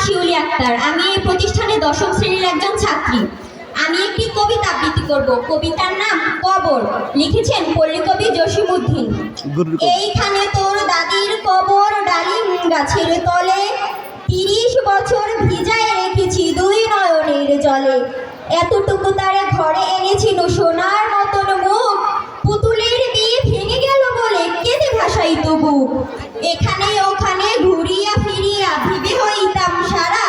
শিউলি আক্তার। আমি এই প্রতিষ্ঠানে দশম শ্রেণীর একজন ছাত্রী। আমি একটি কবিতা আবৃত্তি করব। কবিতার নাম কবর। লিখেছেন পল্লী কবি জসিমউদ্দিন। এইখানে তোর দাদির কবর, ডালিম গাছের তলে, ৩০ বছর ভিজায় রেখেছি দুই নয়নের জলে। এতটুকু তারে ঘরে এনেছিল সোনার মতন মুখ, পুতুলের বিয়ে ভেঙে গেল বলে কেঁদে ভাসাইত বুক। এখানে ওখানে ঘুরিয়া ফিরিয়া ভিবে হইতাম সারা,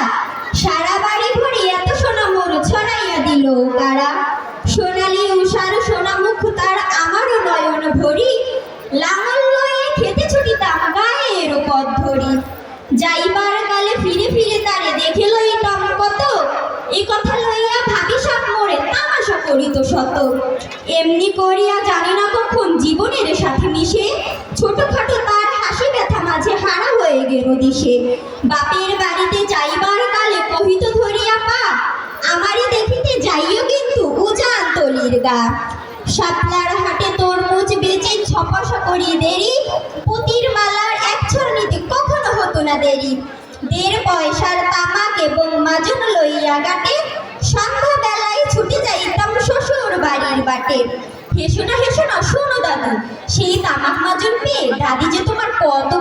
সারা বাড়ি ভরি এত সোনা মোর ছড়াইয়া দিল কারা। সোনালি উষার সোনা মুখ তার আমারও নয়ন ভরি, লাঙল লয়ে খেতে ছুটিতাম গায়ের পথ ধরি। যাইবার কালে ফিরে ফিরে তারে দেখে লইতাম কত, এই কথা লইয়া ভাবি সব মোরে তামাশা করিত শত। এমনি করিয়া জানি না কখন জীবনের সাথে মিশে, ছোটখাটো তার হাসি ব্যথা মাঝে হারা হয়ে গেল দিশে। বাপের বাড়িতে যাইবার কালে কহিত ধরিয়া পা, আমারই দেখিতে যাইও কিন্তু উজান তলির গা। শাপলার হাটে তরমুজ বেচে ছপাশা করি দেরি, পুতির মালার এক ছড় নিতে কখনো হতো না দেরি। ১.৫ পয়সার তামাক এবং মাজন লইয়া গাটে, সন্ধ্যা বেলায় ছুটে যাইতাম শ্বশুর বাড়ির বাটে। হেসো না শোনো দাদু, সেই তামাক মাজন পেয়ে দাদি যে তোমার কত